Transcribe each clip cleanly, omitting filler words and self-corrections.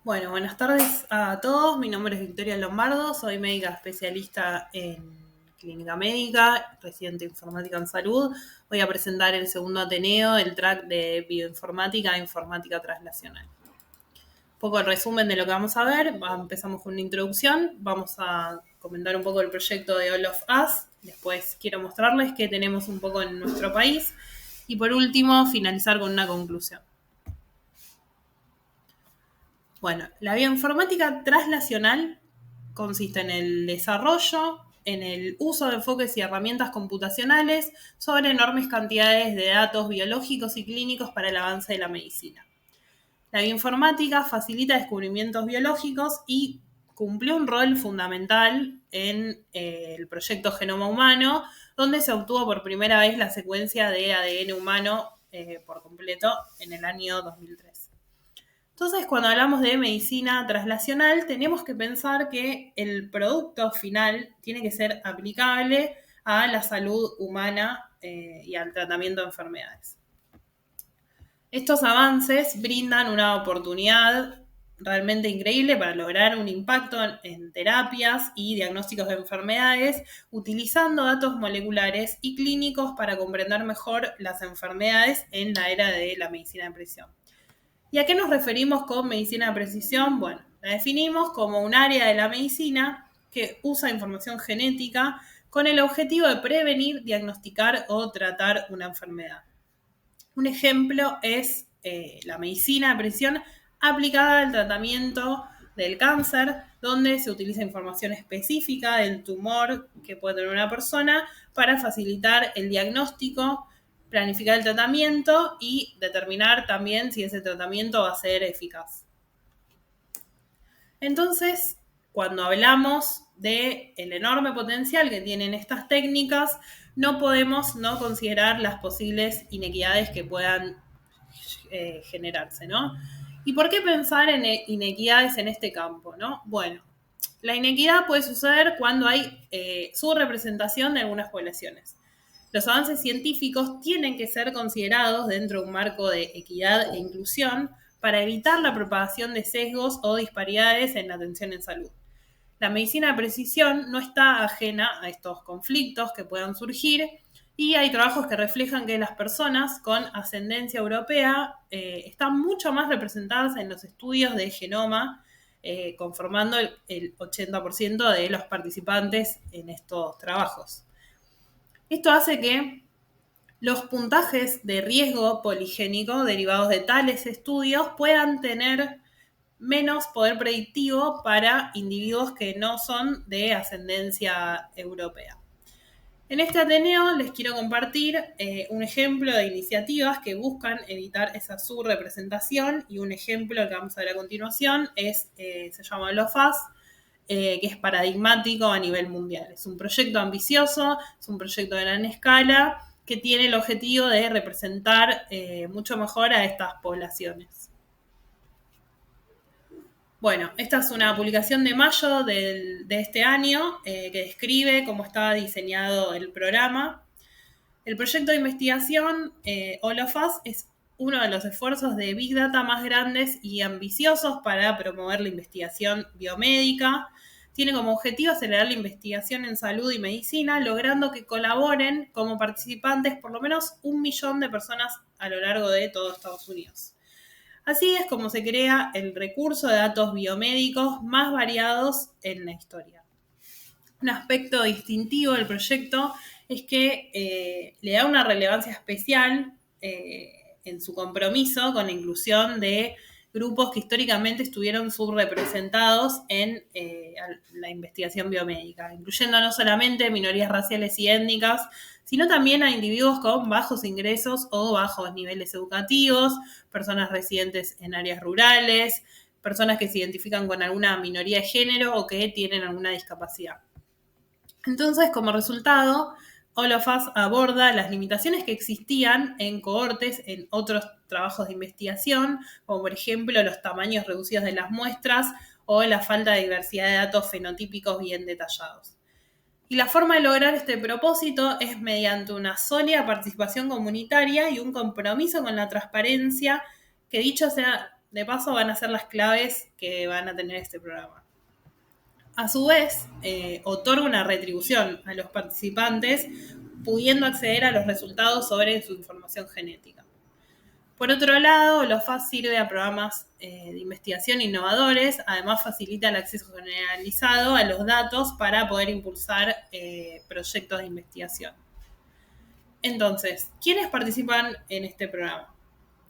Bueno, buenas tardes a todos. Mi nombre es Victoria Lombardo, soy médica especialista en clínica médica, residente de informática en salud. Voy a presentar el segundo Ateneo, el track de bioinformática e informática translacional. Un poco el resumen de lo que vamos a ver. Empezamos con una introducción, vamos a comentar un poco el proyecto de All of Us, después quiero mostrarles qué tenemos un poco en nuestro país y por último finalizar con una conclusión. Bueno, la bioinformática translacional consiste en el desarrollo, en el uso de enfoques y herramientas computacionales sobre enormes cantidades de datos biológicos y clínicos para el avance de la medicina. La bioinformática facilita descubrimientos biológicos y cumplió un rol fundamental en el proyecto Genoma Humano, donde se obtuvo por primera vez la secuencia de ADN humano por completo en el año 2003. Entonces, cuando hablamos de medicina translacional, tenemos que pensar que el producto final tiene que ser aplicable a la salud humana y al tratamiento de enfermedades. Estos avances brindan una oportunidad realmente increíble para lograr un impacto en terapias y diagnósticos de enfermedades utilizando datos moleculares y clínicos para comprender mejor las enfermedades en la era de la medicina de precisión. ¿Y a qué nos referimos con medicina de precisión? Bueno, la definimos como un área de la medicina que usa información genética con el objetivo de prevenir, diagnosticar o tratar una enfermedad. Un ejemplo es la medicina de precisión aplicada al tratamiento del cáncer, donde se utiliza información específica del tumor que puede tener una persona para facilitar el diagnóstico, planificar el tratamiento y determinar también si ese tratamiento va a ser eficaz. Entonces, cuando hablamos del enorme potencial que tienen estas técnicas, no podemos no considerar las posibles inequidades que puedan generarse, ¿no? ¿Y por qué pensar en inequidades en este campo, no? Bueno, la inequidad puede suceder cuando hay subrepresentación de algunas poblaciones. Los avances científicos tienen que ser considerados dentro de un marco de equidad e inclusión para evitar la propagación de sesgos o disparidades en la atención en salud. La medicina de precisión no está ajena a estos conflictos que puedan surgir y hay trabajos que reflejan que las personas con ascendencia europea están mucho más representadas en los estudios de genoma, conformando el 80% de los participantes en estos trabajos. Esto hace que los puntajes de riesgo poligénico derivados de tales estudios puedan tener menos poder predictivo para individuos que no son de ascendencia europea. En este Ateneo les quiero compartir un ejemplo de iniciativas que buscan evitar esa subrepresentación y un ejemplo que vamos a ver a continuación se llama LOFAS, que es paradigmático a nivel mundial. Es un proyecto ambicioso, es un proyecto de gran escala que tiene el objetivo de representar mucho mejor a estas poblaciones. Bueno, esta es una publicación de mayo de este año que describe cómo está diseñado el programa. El proyecto de investigación All of Us es uno de los esfuerzos de Big Data más grandes y ambiciosos para promover la investigación biomédica. Tiene como objetivo acelerar la investigación en salud y medicina, logrando que colaboren como participantes por lo menos 1 millón de personas a lo largo de todo Estados Unidos. Así es como se crea el recurso de datos biomédicos más variados en la historia. Un aspecto distintivo del proyecto es que le da una relevancia especial en su compromiso con la inclusión de grupos que históricamente estuvieron subrepresentados en la investigación biomédica, incluyendo no solamente minorías raciales y étnicas, sino también a individuos con bajos ingresos o bajos niveles educativos, personas residentes en áreas rurales, personas que se identifican con alguna minoría de género o que tienen alguna discapacidad. Entonces, como resultado, All of Us aborda las limitaciones que existían en cohortes en otros trabajos de investigación, como por ejemplo los tamaños reducidos de las muestras o la falta de diversidad de datos fenotípicos bien detallados. Y la forma de lograr este propósito es mediante una sólida participación comunitaria y un compromiso con la transparencia, que dicho sea De paso van a ser las claves que van a tener este programa. A su vez, otorga una retribución a los participantes pudiendo acceder a los resultados sobre su información genética. Por otro lado, LOFAS sirve a programas de investigación innovadores, además facilita el acceso generalizado a los datos para poder impulsar proyectos de investigación. Entonces, ¿quiénes participan en este programa?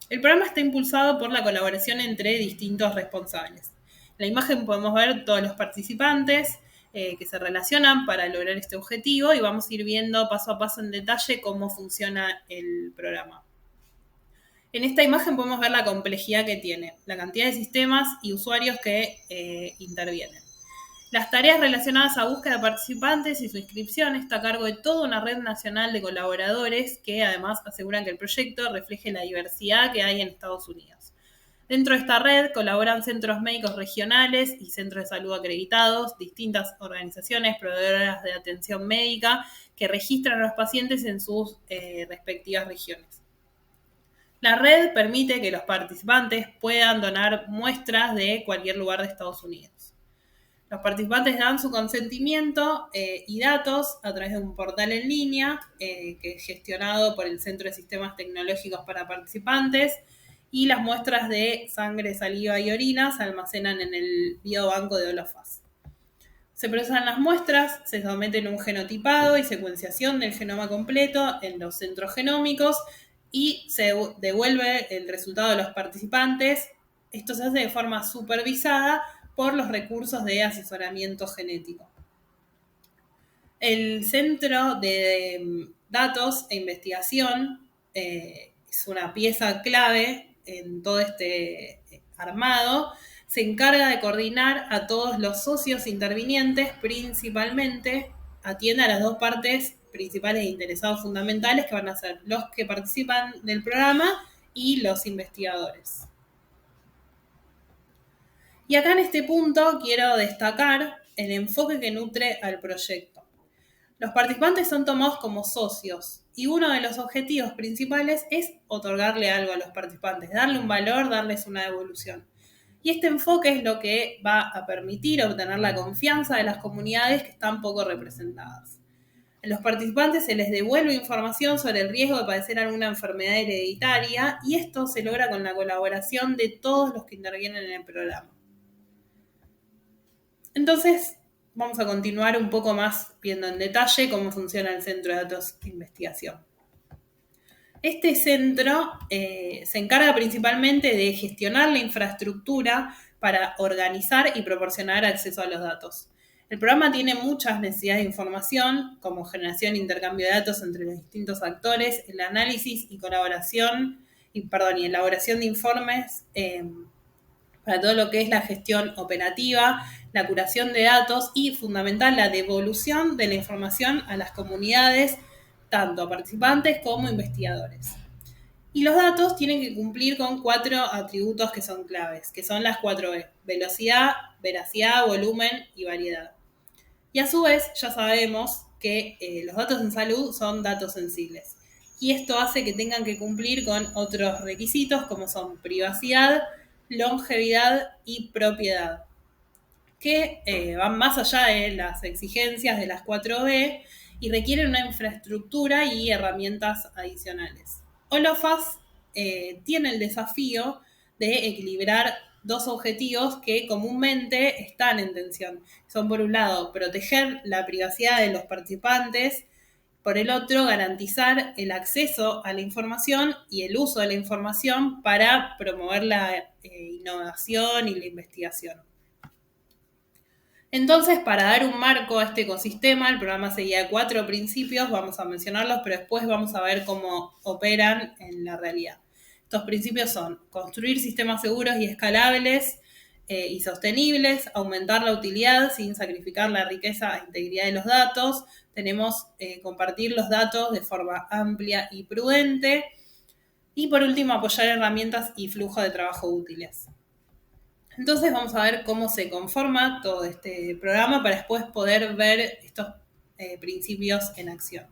El programa está impulsado por la colaboración entre distintos responsables. En la imagen podemos ver todos los participantes que se relacionan para lograr este objetivo y vamos a ir viendo paso a paso en detalle cómo funciona el programa. En esta imagen podemos ver la complejidad que tiene, la cantidad de sistemas y usuarios que intervienen. Las tareas relacionadas a búsqueda de participantes y su inscripción está a cargo de toda una red nacional de colaboradores que además aseguran que el proyecto refleje la diversidad que hay en Estados Unidos. Dentro de esta red colaboran centros médicos regionales y centros de salud acreditados, distintas organizaciones proveedoras de atención médica que registran a los pacientes en sus respectivas regiones. La red permite que los participantes puedan donar muestras de cualquier lugar de Estados Unidos. Los participantes dan su consentimiento y datos a través de un portal en línea que es gestionado por el Centro de Sistemas Tecnológicos para Participantes y las muestras de sangre, saliva y orina se almacenan en el biobanco de LOFAS. Se procesan las muestras, se someten a un genotipado y secuenciación del genoma completo en los centros genómicos y se devuelve el resultado de los participantes. Esto se hace de forma supervisada por los recursos de asesoramiento genético. El Centro de Datos e Investigación es una pieza clave en todo este armado. Se encarga de coordinar a todos los socios intervinientes, principalmente atiende a las dos partes principales e interesados fundamentales que van a ser los que participan del programa y los investigadores. Y acá en este punto quiero destacar el enfoque que nutre al proyecto. Los participantes son tomados como socios y uno de los objetivos principales es otorgarle algo a los participantes, darle un valor, darles una devolución. Y este enfoque es lo que va a permitir obtener la confianza de las comunidades que están poco representadas. A los participantes se les devuelve información sobre el riesgo de padecer alguna enfermedad hereditaria y esto se logra con la colaboración de todos los que intervienen en el programa. Entonces, vamos a continuar un poco más viendo en detalle cómo funciona el Centro de Datos de Investigación. Este centro se encarga principalmente de gestionar la infraestructura para organizar y proporcionar acceso a los datos. El programa tiene muchas necesidades de información, como generación e intercambio de datos entre los distintos actores, el análisis y elaboración de informes para todo lo que es la gestión operativa, la curación de datos y, fundamental, la devolución de la información a las comunidades, tanto a participantes como investigadores. Y los datos tienen que cumplir con 4 atributos que son claves, que son las 4 velocidad, veracidad, volumen y variedad. Y a su vez ya sabemos que los datos en salud son datos sensibles. Y esto hace que tengan que cumplir con otros requisitos como son privacidad, longevidad y propiedad, que van más allá de las exigencias de las 4B y requieren una infraestructura y herramientas adicionales. LOFAS tiene el desafío de equilibrar dos objetivos que comúnmente están en tensión. Son, por un lado, proteger la privacidad de los participantes, por el otro, garantizar el acceso a la información y el uso de la información para promover la innovación y la investigación. Entonces, para dar un marco a este ecosistema, el programa seguía 4 principios, vamos a mencionarlos, pero después vamos a ver cómo operan en la realidad. Estos principios son construir sistemas seguros y escalables y sostenibles, aumentar la utilidad sin sacrificar la riqueza e integridad de los datos, tenemos compartir los datos de forma amplia y prudente, y por último, apoyar herramientas y flujo de trabajo útiles. Entonces vamos a ver cómo se conforma todo este programa para después poder ver estos principios en acción.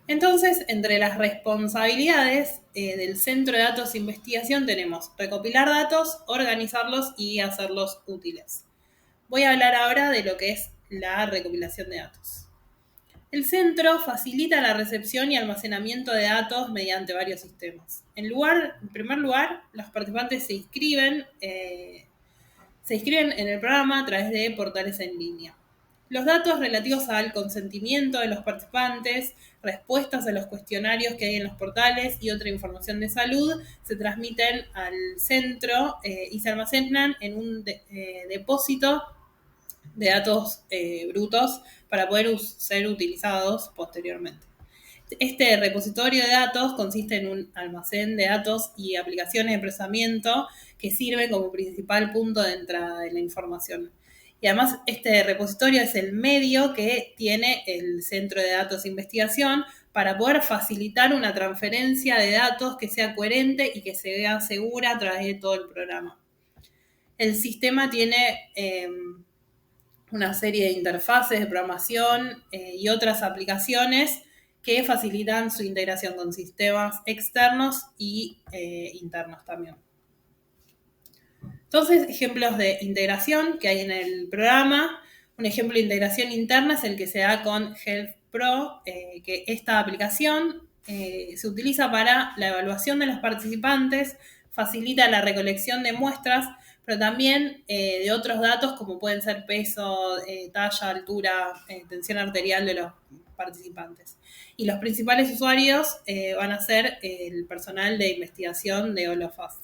Entonces, entre las responsabilidades del Centro de Datos de Investigación tenemos recopilar datos, organizarlos y hacerlos útiles. Voy a hablar ahora de lo que es la recopilación de datos. El centro facilita la recepción y almacenamiento de datos mediante varios sistemas. En primer lugar, los participantes se inscriben en el programa a través de portales en línea. Los datos relativos al consentimiento de los participantes, respuestas a los cuestionarios que hay en los portales y otra información de salud se transmiten al centro y se almacenan en un depósito de datos brutos para poder ser utilizados posteriormente. Este repositorio de datos consiste en un almacén de datos y aplicaciones de procesamiento que sirven como principal punto de entrada de la información. Y además este repositorio es el medio que tiene el Centro de Datos de Investigación para poder facilitar una transferencia de datos que sea coherente y que se vea segura a través de todo el programa. El sistema tiene una serie de interfaces de programación y otras aplicaciones que facilitan su integración con sistemas externos y internos también. Entonces, ejemplos de integración que hay en el programa. Un ejemplo de integración interna es el que se da con Health Pro, que esta aplicación se utiliza para la evaluación de los participantes, facilita la recolección de muestras, pero también de otros datos como pueden ser peso, talla, altura, tensión arterial de los participantes. Y los principales usuarios van a ser el personal de investigación de All of Us.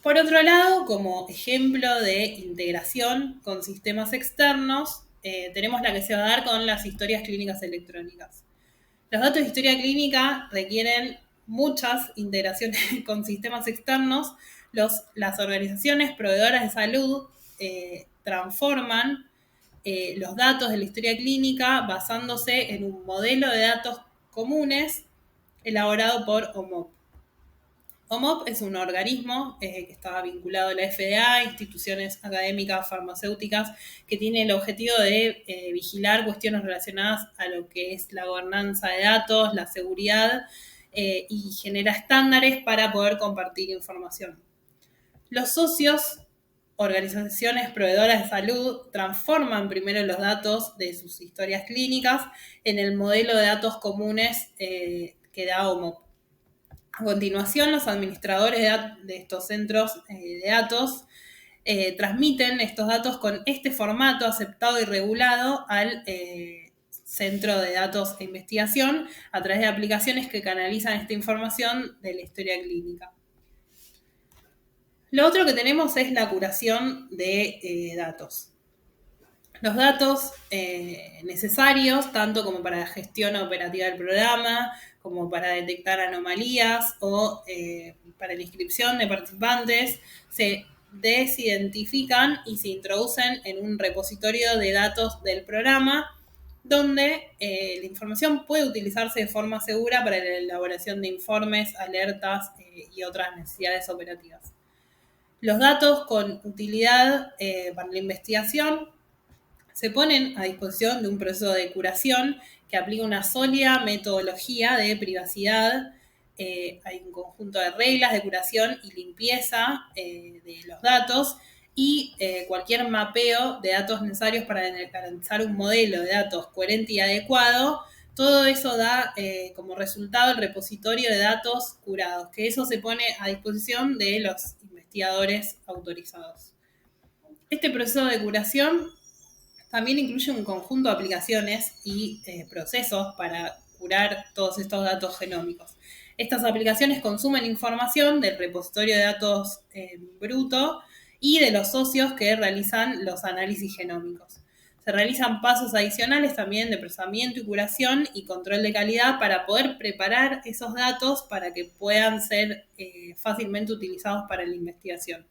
Por otro lado, como ejemplo de integración con sistemas externos, tenemos la que se va a dar con las historias clínicas electrónicas. Los datos de historia clínica requieren muchas integraciones con sistemas externos. Las organizaciones proveedoras de salud transforman los datos de la historia clínica basándose en un modelo de datos comunes elaborado por OMOP. OMOP es un organismo que está vinculado a la FDA, instituciones académicas, farmacéuticas, que tiene el objetivo de vigilar cuestiones relacionadas a lo que es la gobernanza de datos, la seguridad y genera estándares para poder compartir información. Los socios, organizaciones proveedoras de salud, transforman primero los datos de sus historias clínicas en el modelo de datos comunes que da OMOP. A continuación, los administradores de estos centros de datos transmiten estos datos con este formato aceptado y regulado al centro de datos e investigación a través de aplicaciones que canalizan esta información de la historia clínica. Lo otro que tenemos es la curación de datos. Los datos necesarios, tanto como para la gestión operativa del programa, como para detectar anomalías o para la inscripción de participantes, se desidentifican y se introducen en un repositorio de datos del programa donde la información puede utilizarse de forma segura para la elaboración de informes, alertas y otras necesidades operativas. Los datos con utilidad para la investigación se ponen a disposición de un proceso de curación que aplica una sólida metodología de privacidad. Hay un conjunto de reglas de curación y limpieza de los datos y cualquier mapeo de datos necesarios para garantizar un modelo de datos coherente y adecuado. Todo eso da como resultado el repositorio de datos curados, que eso se pone a disposición de los investigadores autorizados. Este proceso de curación también incluye un conjunto de aplicaciones y procesos para curar todos estos datos genómicos. Estas aplicaciones consumen información del repositorio de datos bruto y de los socios que realizan los análisis genómicos. Se realizan pasos adicionales también de procesamiento y curación y control de calidad para poder preparar esos datos para que puedan ser fácilmente utilizados para la investigación.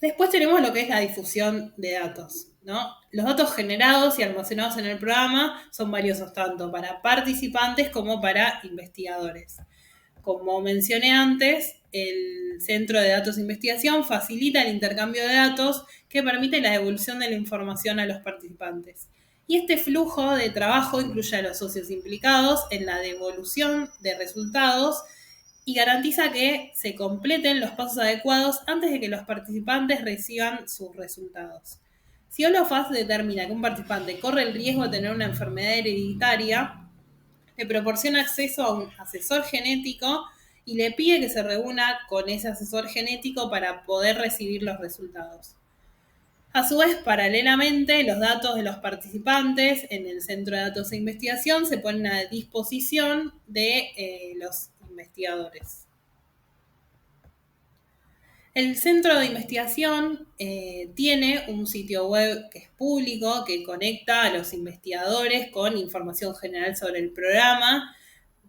Después tenemos lo que es la difusión de datos, ¿no? Los datos generados y almacenados en el programa son valiosos tanto para participantes como para investigadores. como mencioné antes, el Centro de Datos de Investigación facilita el intercambio de datos que permite la devolución de la información a los participantes. Y este flujo de trabajo incluye a los socios implicados en la devolución de resultados y garantiza que se completen los pasos adecuados antes de que los participantes reciban sus resultados. Si Holofast determina que un participante corre el riesgo de tener una enfermedad hereditaria, le proporciona acceso a un asesor genético y le pide que se reúna con ese asesor genético para poder recibir los resultados. A su vez, paralelamente, los datos de los participantes en el Centro de Datos de Investigación se ponen a disposición de los investigadores. El Centro de Investigación tiene un sitio web que es público, que conecta a los investigadores con información general sobre el programa,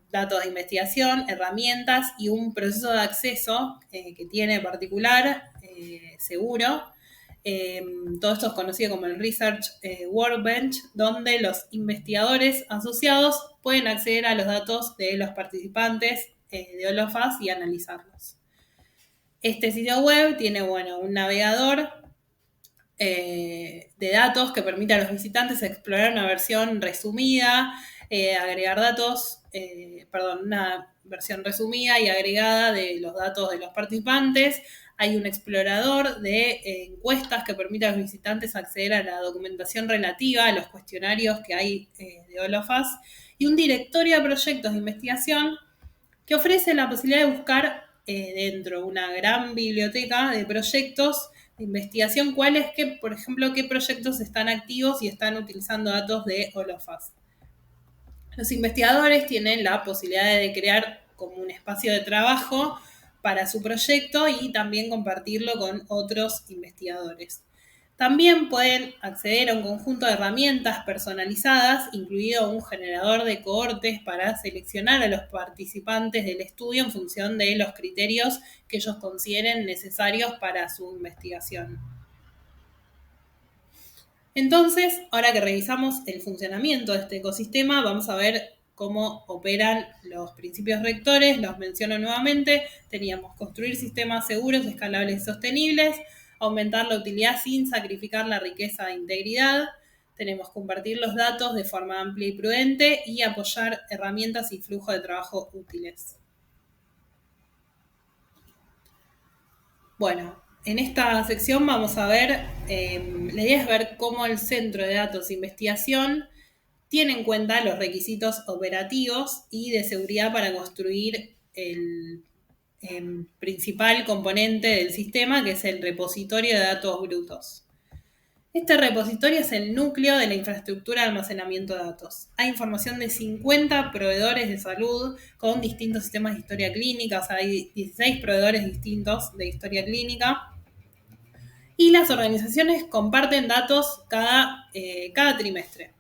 datos de investigación, herramientas y un proceso de acceso que tiene particular, seguro. Todo esto es conocido como el Research Workbench, donde los investigadores asociados pueden acceder a los datos de los participantes de Holofast y analizarlos. Este sitio web tiene un navegador de datos que permite a los visitantes explorar una versión resumida, agregar datos, una versión resumida y agregada de los datos de los participantes. Hay un explorador de encuestas que permite a los visitantes acceder a la documentación relativa a los cuestionarios que hay de Holofast y un directorio de proyectos de investigación que ofrece la posibilidad de buscar dentro de una gran biblioteca de proyectos de investigación por ejemplo, qué proyectos están activos y están utilizando datos de Holofast. Los investigadores tienen la posibilidad de crear como un espacio de trabajo para su proyecto y también compartirlo con otros investigadores. También pueden acceder a un conjunto de herramientas personalizadas, incluido un generador de cohortes para seleccionar a los participantes del estudio en función de los criterios que ellos consideren necesarios para su investigación. Entonces, ahora que revisamos el funcionamiento de este ecosistema, vamos a ver cómo operan los principios rectores. Los menciono nuevamente. Teníamos construir sistemas seguros, escalables y sostenibles, aumentar la utilidad sin sacrificar la riqueza e integridad. Tenemos compartir los datos de forma amplia y prudente y apoyar herramientas y flujo de trabajo útiles. Bueno, en esta sección vamos a ver, la idea es ver cómo el Centro de Datos de Investigación tiene en cuenta los requisitos operativos y de seguridad para construir el principal componente del sistema, que es el repositorio de datos brutos. Este repositorio es el núcleo de la infraestructura de almacenamiento de datos. Hay información de 50 proveedores de salud con distintos sistemas de historia clínica, o sea, hay 16 proveedores distintos de historia clínica. Y las organizaciones comparten datos cada trimestre.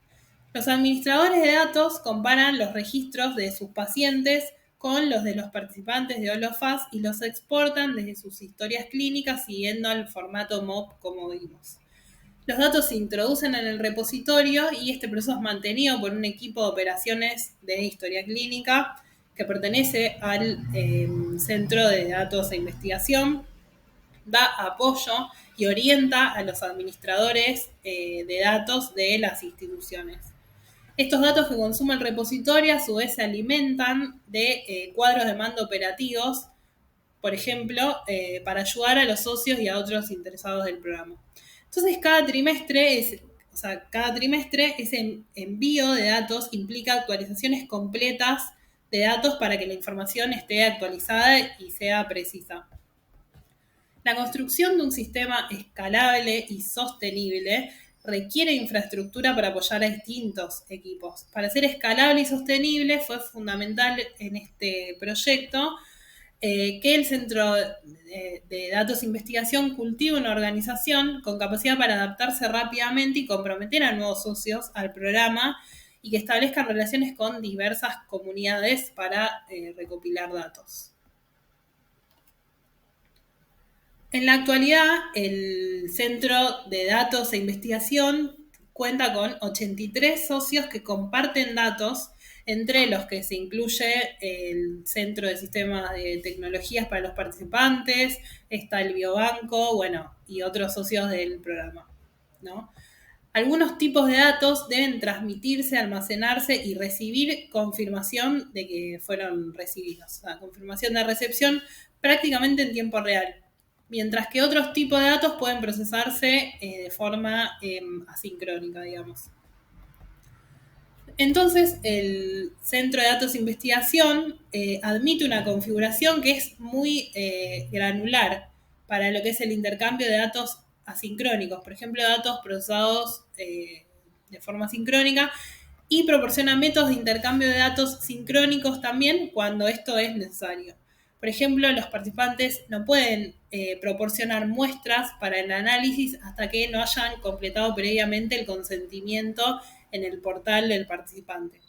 Los administradores de datos comparan los registros de sus pacientes con los de los participantes de Holofast y los exportan desde sus historias clínicas siguiendo el formato MOP como vimos. Los datos se introducen en el repositorio y este proceso es mantenido por un equipo de operaciones de historia clínica que pertenece al Centro de Datos de Investigación, da apoyo y orienta a los administradores de datos de las instituciones. Estos datos que consume el repositorio a su vez se alimentan de cuadros de mando operativos, por ejemplo, para ayudar a los socios y a otros interesados del programa. Entonces, cada trimestre ese envío de datos implica actualizaciones completas de datos para que la información esté actualizada y sea precisa. La construcción de un sistema escalable y sostenible requiere infraestructura para apoyar a distintos equipos. Para ser escalable y sostenible fue fundamental en este proyecto que el Centro de Datos de Investigación cultive una organización con capacidad para adaptarse rápidamente y comprometer a nuevos socios al programa y que establezcan relaciones con diversas comunidades para recopilar datos. En la actualidad, el Centro de Datos e Investigación cuenta con 83 socios que comparten datos entre los que se incluye el Centro de Sistemas de Tecnologías para los Participantes, está el Biobanco, bueno, y otros socios del programa, ¿no? Algunos tipos de datos deben transmitirse, almacenarse y recibir confirmación de que fueron recibidos. O sea, confirmación de recepción prácticamente en tiempo real. Mientras que otros tipos de datos pueden procesarse de forma asincrónica, digamos. Entonces, el Centro de Datos de Investigación admite una configuración que es muy granular para lo que es el intercambio de datos asincrónicos, por ejemplo, datos procesados de forma sincrónica, y proporciona métodos de intercambio de datos sincrónicos también cuando esto es necesario. Por ejemplo, los participantes no pueden proporcionar muestras para el análisis hasta que no hayan completado previamente el consentimiento en el portal del participante.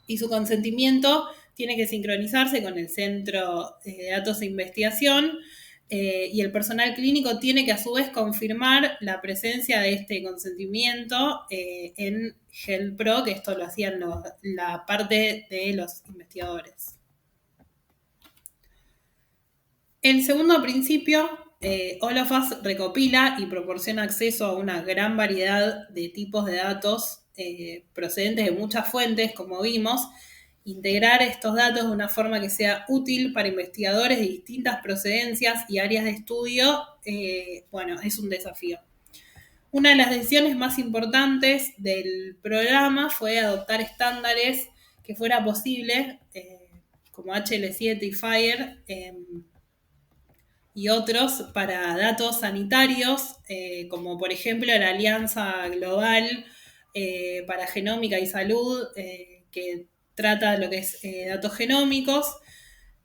Y su consentimiento tiene que sincronizarse con el Centro de Datos de Investigación y el personal clínico tiene que a su vez confirmar la presencia de este consentimiento en GELPRO, que esto lo hacían la parte de los investigadores. El segundo principio, Holofast recopila y proporciona acceso a una gran variedad de tipos de datos procedentes de muchas fuentes, como vimos. Integrar estos datos de una forma que sea útil para investigadores de distintas procedencias y áreas de estudio, bueno, es un desafío. Una de las decisiones más importantes del programa fue adoptar estándares que fuera posible, como HL7 y FHIR, y otros para datos sanitarios, como por ejemplo la Alianza Global para Genómica y Salud, que trata lo que es datos genómicos,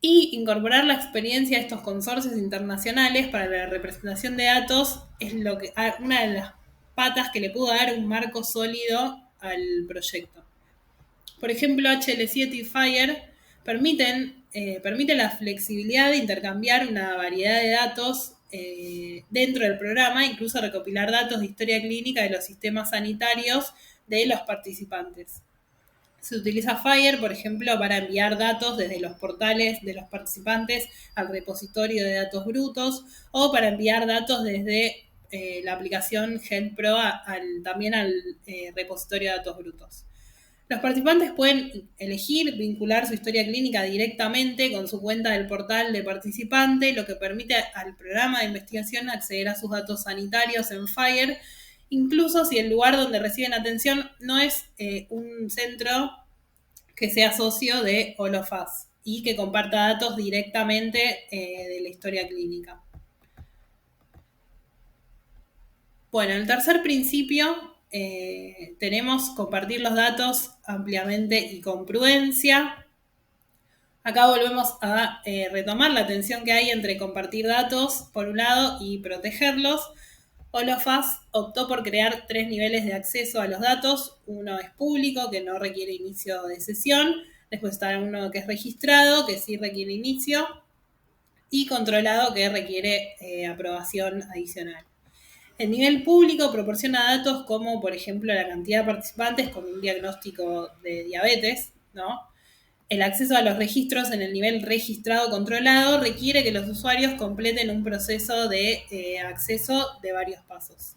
y incorporar la experiencia de estos consorcios internacionales para la representación de datos es una de las patas que le pudo dar un marco sólido al proyecto. Por ejemplo, HL7 y FHIR permite la flexibilidad de intercambiar una variedad de datos dentro del programa, incluso recopilar datos de historia clínica de los sistemas sanitarios de los participantes. Se utiliza FHIR, por ejemplo, para enviar datos desde los portales de los participantes al repositorio de datos brutos o para enviar datos desde la aplicación GELPRO también al repositorio de datos brutos. Los participantes pueden elegir vincular su historia clínica directamente con su cuenta del portal de participante, lo que permite al programa de investigación acceder a sus datos sanitarios en FHIR, incluso si el lugar donde reciben atención no es un centro que sea socio de Holofast y que comparta datos directamente de la historia clínica. Bueno, el tercer principio tenemos compartir los datos ampliamente y con prudencia. Acá volvemos a retomar la tensión que hay entre compartir datos, por un lado, y protegerlos. Holofast optó por crear 3 niveles de acceso a los datos. Uno es público, que no requiere inicio de sesión. Después está uno que es registrado, que sí requiere inicio. Y controlado, que requiere aprobación adicional. El nivel público proporciona datos como, por ejemplo, la cantidad de participantes con un diagnóstico de diabetes, ¿no? El acceso a los registros en el nivel registrado controlado requiere que los usuarios completen un proceso de acceso de varios pasos.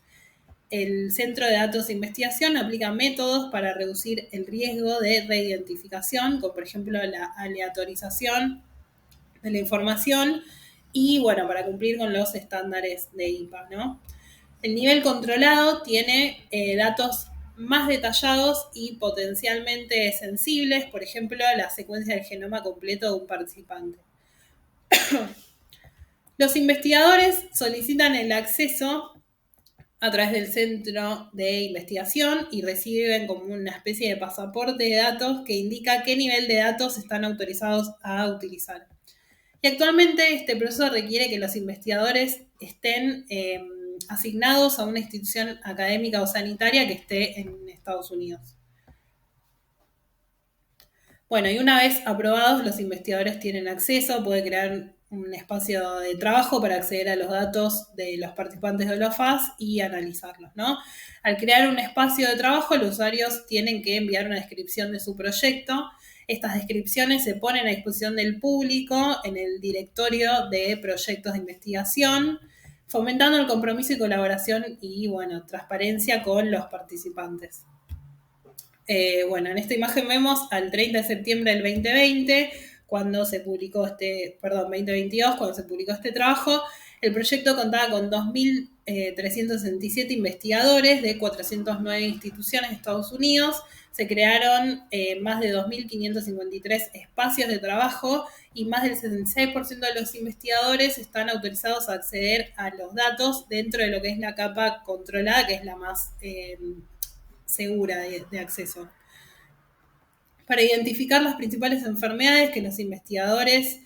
El Centro de Datos de Investigación aplica métodos para reducir el riesgo de reidentificación, como por ejemplo la aleatorización de la información y, bueno, para cumplir con los estándares de IPA, ¿no? El nivel controlado tiene datos más detallados y potencialmente sensibles, por ejemplo, la secuencia del genoma completo de un participante. Los investigadores solicitan el acceso a través del centro de investigación y reciben como una especie de pasaporte de datos que indica qué nivel de datos están autorizados a utilizar. Y actualmente este proceso requiere que los investigadores estén asignados a una institución académica o sanitaria que esté en Estados Unidos. Bueno, y una vez aprobados, los investigadores tienen acceso, pueden crear un espacio de trabajo para acceder a los datos de los participantes de Holofast y analizarlos, ¿no? Al crear un espacio de trabajo, los usuarios tienen que enviar una descripción de su proyecto. Estas descripciones se ponen a disposición del público en el directorio de proyectos de investigación, fomentando el compromiso y colaboración y, bueno, transparencia con los participantes. En esta imagen vemos al 30 de septiembre del 2020, cuando se publicó 2022, cuando se publicó este trabajo. El proyecto contaba con 2.367 investigadores de 409 instituciones de Estados Unidos. Se crearon más de 2.553 espacios de trabajo y más del 66% de los investigadores están autorizados a acceder a los datos dentro de lo que es la capa controlada, que es la más segura de acceso. Para identificar las principales enfermedades que los investigadores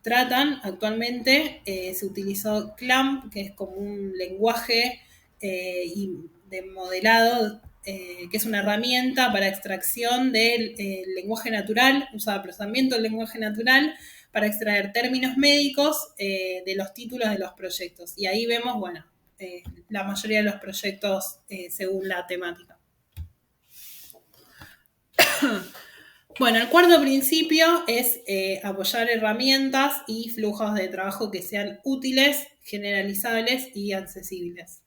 tratan, actualmente se utilizó CLAMP, que es como un lenguaje de modelado, que es una herramienta para extracción del lenguaje natural, usa procesamiento del lenguaje natural para extraer términos médicos de los títulos de los proyectos. Y ahí vemos, la mayoría de los proyectos según la temática. Bueno, el cuarto principio es apoyar herramientas y flujos de trabajo que sean útiles, generalizables y accesibles.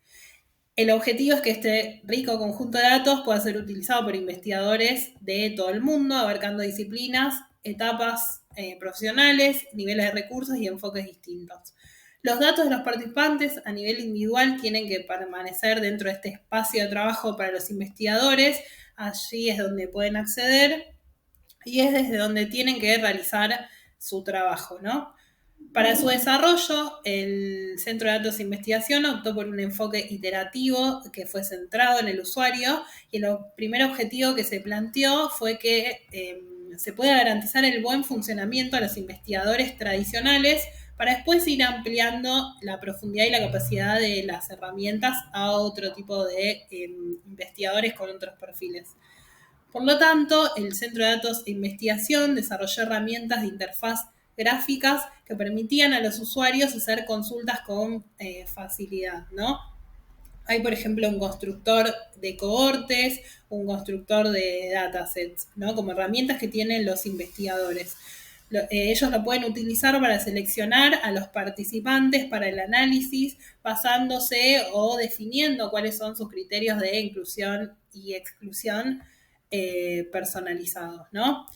El objetivo es que este rico conjunto de datos pueda ser utilizado por investigadores de todo el mundo, abarcando disciplinas, etapas profesionales, niveles de recursos y enfoques distintos. Los datos de los participantes a nivel individual tienen que permanecer dentro de este espacio de trabajo para los investigadores. Allí es donde pueden acceder y es desde donde tienen que realizar su trabajo, ¿no? Para su desarrollo, el Centro de Datos de Investigación optó por un enfoque iterativo que fue centrado en el usuario, y el primer objetivo que se planteó fue que se pueda garantizar el buen funcionamiento a los investigadores tradicionales para después ir ampliando la profundidad y la capacidad de las herramientas a otro tipo de investigadores con otros perfiles. Por lo tanto, el Centro de Datos de Investigación desarrolló herramientas de interfaz gráficas que permitían a los usuarios hacer consultas con facilidad, ¿no? Hay, por ejemplo, un constructor de cohortes, un constructor de datasets, ¿no? Como herramientas que tienen los investigadores. Ellos lo pueden utilizar para seleccionar a los participantes para el análisis, basándose o definiendo cuáles son sus criterios de inclusión y exclusión personalizados, ¿no?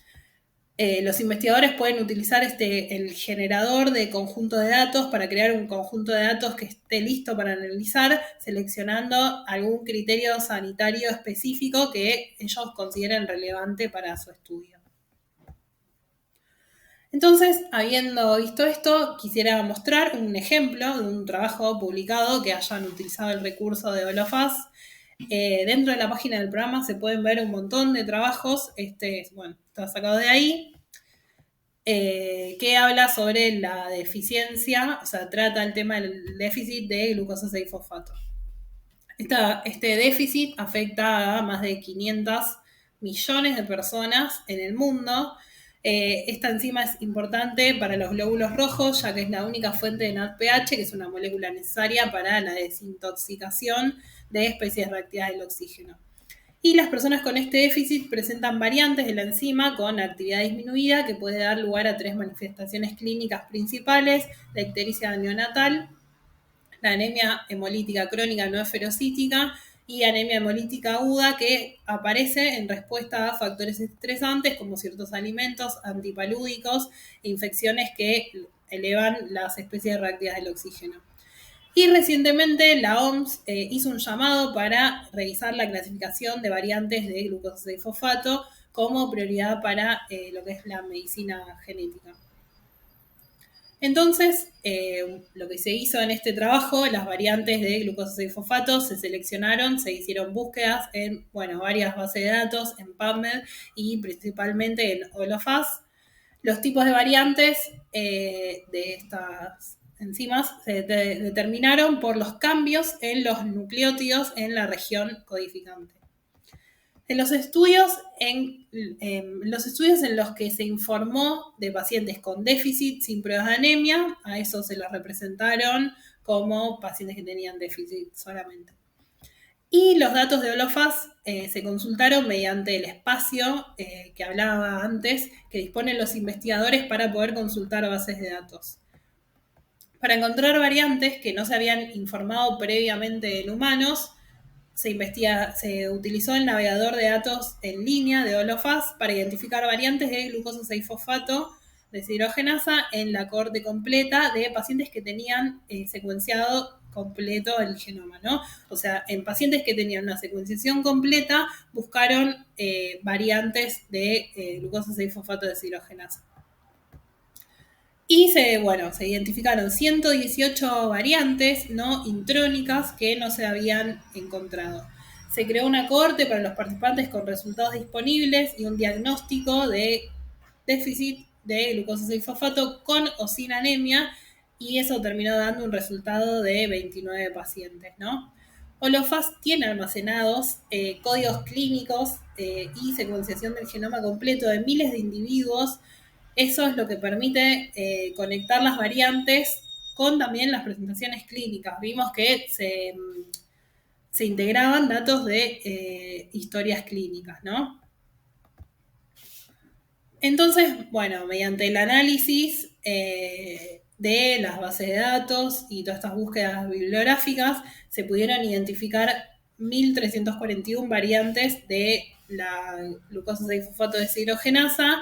Los investigadores pueden utilizar el generador de conjunto de datos para crear un conjunto de datos que esté listo para analizar, seleccionando algún criterio sanitario específico que ellos consideren relevante para su estudio. Entonces, habiendo visto esto, quisiera mostrar un ejemplo de un trabajo publicado que hayan utilizado el recurso de Holofast. Dentro de la página del programa se pueden ver un montón de trabajos, está sacado de ahí, que habla sobre la deficiencia, o sea, trata el tema del déficit de glucosa 6-fosfato. Este déficit afecta a más de 500 millones de personas en el mundo. Esta enzima es importante para los glóbulos rojos, ya que es la única fuente de NADPH, que es una molécula necesaria para la desintoxicación de especies reactivas del oxígeno. Y las personas con este déficit presentan variantes de la enzima con actividad disminuida que puede dar lugar a 3 manifestaciones clínicas principales: la ictericia neonatal, la anemia hemolítica crónica no esferocítica y anemia hemolítica aguda, que aparece en respuesta a factores estresantes como ciertos alimentos, antipalúdicos e infecciones que elevan las especies reactivas del oxígeno. Y recientemente la OMS hizo un llamado para revisar la clasificación de variantes de glucosa 6-fosfato como prioridad para lo que es la medicina genética. Entonces, lo que se hizo en este trabajo, las variantes de glucosa 6-fosfato se seleccionaron, se hicieron búsquedas en varias bases de datos, en PubMed y principalmente en Holofast. Los tipos de variantes de estas enzimas se determinaron por los cambios en los nucleótidos en la región codificante. En los estudios en los que se informó de pacientes con déficit sin pruebas de anemia, a eso se los representaron como pacientes que tenían déficit solamente. Y los datos de Olofaz se consultaron mediante el espacio que hablaba antes, que disponen los investigadores para poder consultar bases de datos. Para encontrar variantes que no se habían informado previamente en humanos, se utilizó el navegador de datos en línea de Olofaz para identificar variantes de glucosa 6-fosfato deshidrogenasa en la cohorte completa de pacientes que tenían secuenciado completo el genoma, ¿no? O sea, en pacientes que tenían una secuenciación completa, buscaron variantes de glucosa 6-fosfato deshidrogenasa. Y se identificaron 118 variantes no intrónicas que no se habían encontrado. Se creó una cohorte para los participantes con resultados disponibles y un diagnóstico de déficit de glucosa 6-fosfato con o sin anemia, y eso terminó dando un resultado de 29 pacientes, ¿no? Olofaz tiene almacenados códigos clínicos y secuenciación del genoma completo de miles de individuos. Eso es lo que permite conectar las variantes con también las presentaciones clínicas. Vimos que se integraban datos de historias clínicas, ¿no? Entonces, mediante el análisis de las bases de datos y todas estas búsquedas bibliográficas, se pudieron identificar 1.341 variantes de la glucosa 6-fosfato deshidrogenasa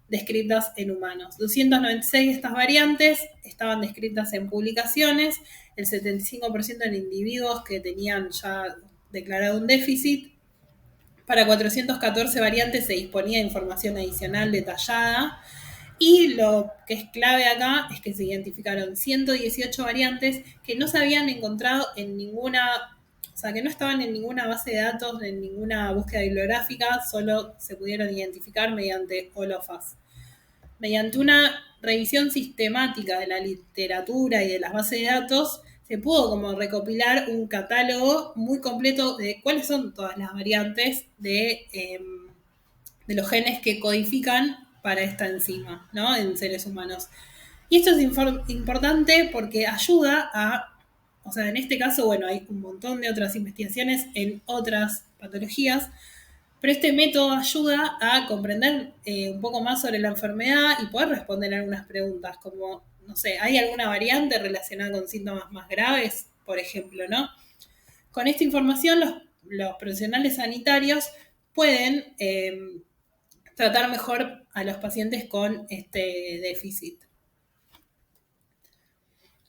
descritas en humanos. 296 de estas variantes estaban descritas en publicaciones, el 75% en individuos que tenían ya declarado un déficit. Para 414 variantes se disponía de información adicional detallada. Y lo que es clave acá es que se identificaron 118 variantes que no se habían encontrado en ninguna, o sea, que no estaban en ninguna base de datos, en ninguna búsqueda bibliográfica, solo se pudieron identificar mediante Olofaz. Mediante una revisión sistemática de la literatura y de las bases de datos, se pudo como recopilar un catálogo muy completo de cuáles son todas las variantes de los genes que codifican para esta enzima, ¿no? En seres humanos. Y esto es importante porque ayuda a, o sea, en este caso, hay un montón de otras investigaciones en otras patologías, pero este método ayuda a comprender un poco más sobre la enfermedad y poder responder algunas preguntas, como, no sé, ¿hay alguna variante relacionada con síntomas más graves, por ejemplo, ¿no? Con esta información, los profesionales sanitarios pueden tratar mejor a los pacientes con este déficit.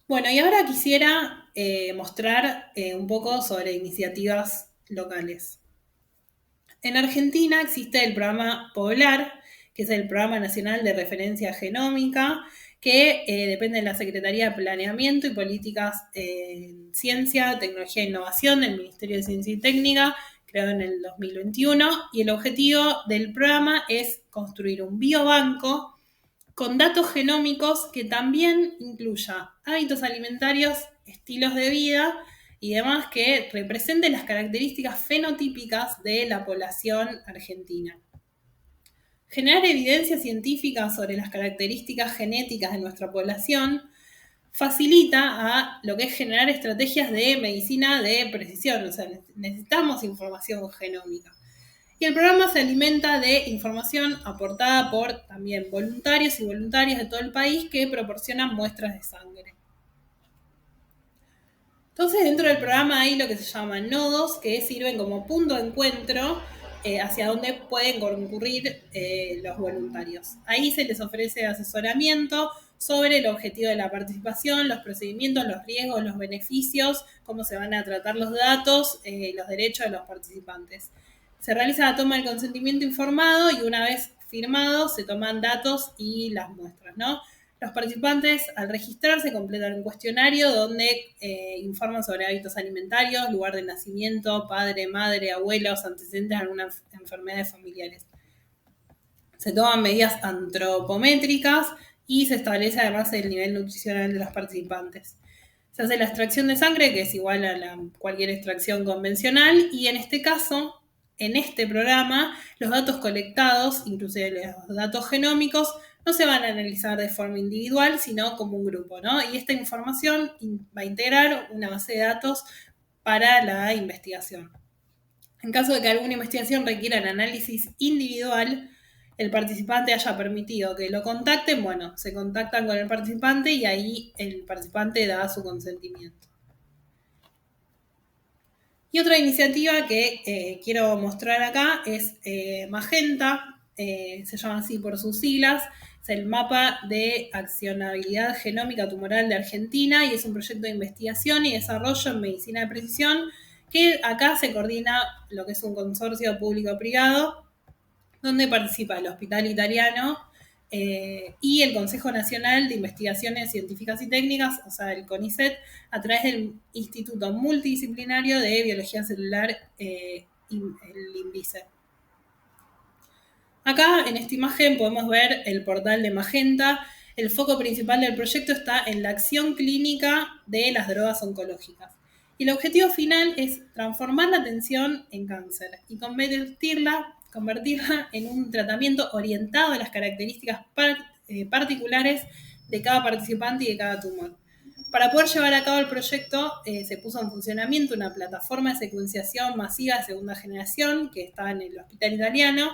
Y ahora quisiera mostrar un poco sobre iniciativas locales. En Argentina existe el programa POBLAR, que es el Programa Nacional de Referencia Genómica, que depende de la Secretaría de Planeamiento y Políticas en Ciencia, Tecnología e Innovación del Ministerio de Ciencia y Técnica, creado en el 2021, y el objetivo del programa es construir un biobanco con datos genómicos que también incluya hábitos alimentarios, estilos de vida y demás que representen las características fenotípicas de la población argentina. Generar evidencia científica sobre las características genéticas de nuestra población facilita a lo que es generar estrategias de medicina de precisión, o sea, necesitamos información genómica. Y el programa se alimenta de información aportada por también voluntarios y voluntarias de todo el país que proporcionan muestras de sangre. Entonces, dentro del programa hay lo que se llaman nodos, que sirven como punto de encuentro hacia donde pueden concurrir los voluntarios. Ahí se les ofrece asesoramiento sobre el objetivo de la participación, los procedimientos, los riesgos, los beneficios, cómo se van a tratar los datos y los derechos de los participantes. Se realiza la toma del consentimiento informado y una vez firmado se toman datos y las muestras, ¿no? Los participantes, al registrarse, completan un cuestionario donde informan sobre hábitos alimentarios, lugar de nacimiento, padre, madre, abuelos, antecedentes de algunas enfermedades familiares. Se toman medidas antropométricas y se establece además el nivel nutricional de los participantes. Se hace la extracción de sangre, que es igual a cualquier extracción convencional, y en este caso en este programa los datos colectados, inclusive los datos genómicos, no se van a analizar de forma individual, sino como un grupo, ¿no? Y esta información va a integrar una base de datos para la investigación. En caso de que alguna investigación requiera el análisis individual, el participante haya permitido que lo contacten, bueno, se contactan con el participante y ahí el participante da su consentimiento. Y otra iniciativa que quiero mostrar acá es Magenta, se llama así por sus siglas, es el Mapa de Accionabilidad Genómica Tumoral de Argentina y es un proyecto de investigación y desarrollo en medicina de precisión que acá se coordina lo que es un consorcio público-privado donde participa el Hospital Italiano y el Consejo Nacional de Investigaciones Científicas y Técnicas, o sea, el CONICET, a través del Instituto Multidisciplinario de Biología Celular, el INVICE. Acá en esta imagen podemos ver el portal de Magenta. El foco principal del proyecto está en la acción clínica de las drogas oncológicas. Y el objetivo final es transformar la atención en cáncer y convertirla en un tratamiento orientado a las características particulares de cada participante y de cada tumor. Para poder llevar a cabo el proyecto se puso en funcionamiento una plataforma de secuenciación masiva de segunda generación que está en el Hospital Italiano.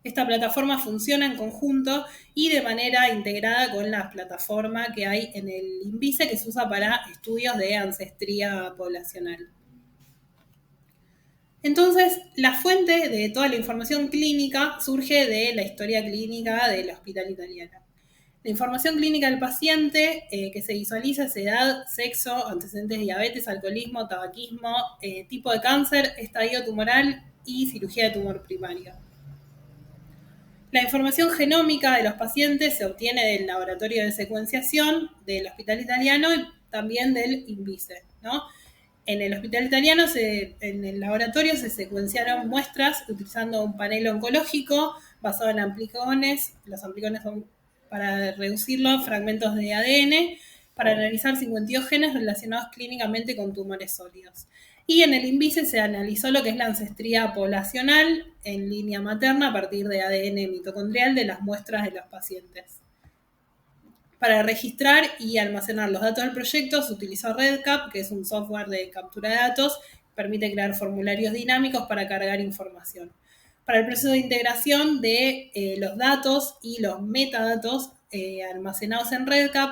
Esta plataforma funciona en conjunto y de manera integrada con la plataforma que hay en el INVICE que se usa para estudios de ancestría poblacional. Entonces, la fuente de toda la información clínica surge de la historia clínica del Hospital Italiano. La información clínica del paciente que se visualiza es edad, sexo, antecedentes de diabetes, alcoholismo, tabaquismo, tipo de cáncer, estadio tumoral y cirugía de tumor primario. La información genómica de los pacientes se obtiene del laboratorio de secuenciación del Hospital Italiano y también del INVICE, ¿no? En el Hospital Italiano, en el laboratorio, se secuenciaron muestras utilizando un panel oncológico basado en amplicones. Los amplicones son, para reducirlo, fragmentos de ADN para analizar 52 genes relacionados clínicamente con tumores sólidos. Y en el INVICE se analizó lo que es la ancestría poblacional en línea materna a partir de ADN mitocondrial de las muestras de los pacientes. Para registrar y almacenar los datos del proyecto se utilizó REDCap, que es un software de captura de datos, que permite crear formularios dinámicos para cargar información. Para el proceso de integración de los datos y los metadatos almacenados en REDCap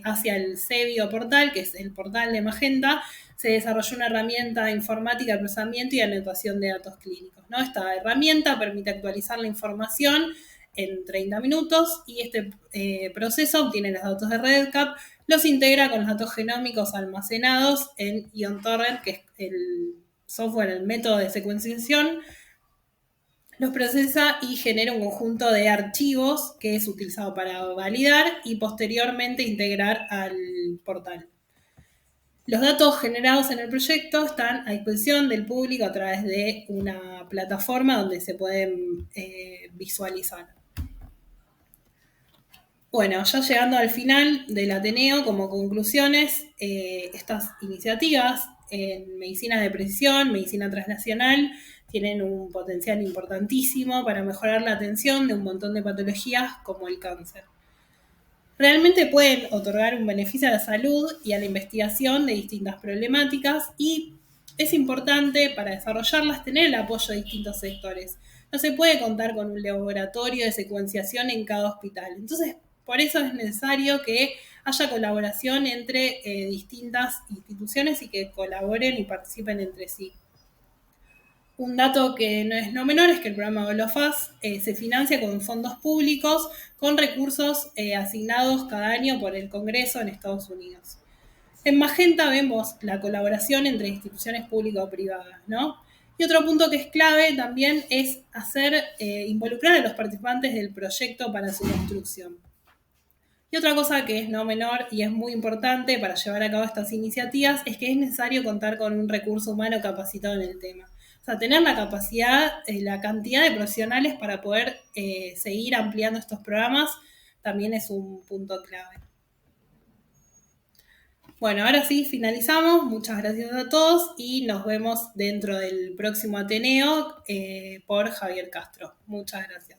hacia el CEBIO portal, que es el portal de Magenta, se desarrolló una herramienta informática de procesamiento y anotación de datos clínicos, ¿no? Esta herramienta permite actualizar la información en 30 minutos y este proceso obtiene los datos de REDCap, los integra con los datos genómicos almacenados en IonTorrent, que es el software, el método de secuenciación, los procesa y genera un conjunto de archivos que es utilizado para validar y posteriormente integrar al portal. Los datos generados en el proyecto están a disposición del público a través de una plataforma donde se pueden visualizar. Bueno, ya llegando al final del Ateneo, como conclusiones, estas iniciativas en medicina de precisión, medicina translacional, tienen un potencial importantísimo para mejorar la atención de un montón de patologías como el cáncer. Realmente pueden otorgar un beneficio a la salud y a la investigación de distintas problemáticas y es importante para desarrollarlas tener el apoyo de distintos sectores. No se puede contar con un laboratorio de secuenciación en cada hospital. Entonces, por eso es necesario que haya colaboración entre distintas instituciones y que colaboren y participen entre sí. Un dato que no es no menor es que el programa GoloFAS se financia con fondos públicos con recursos asignados cada año por el Congreso en Estados Unidos. En Magenta vemos la colaboración entre instituciones públicas o privadas, ¿no? Y otro punto que es clave también es involucrar a los participantes del proyecto para su construcción. Y otra cosa que es no menor y es muy importante para llevar a cabo estas iniciativas es que es necesario contar con un recurso humano capacitado en el tema. O sea, tener la capacidad, la cantidad de profesionales para poder seguir ampliando estos programas también es un punto clave. Bueno, ahora sí, finalizamos. Muchas gracias a todos y nos vemos dentro del próximo Ateneo por Javier Castro. Muchas gracias.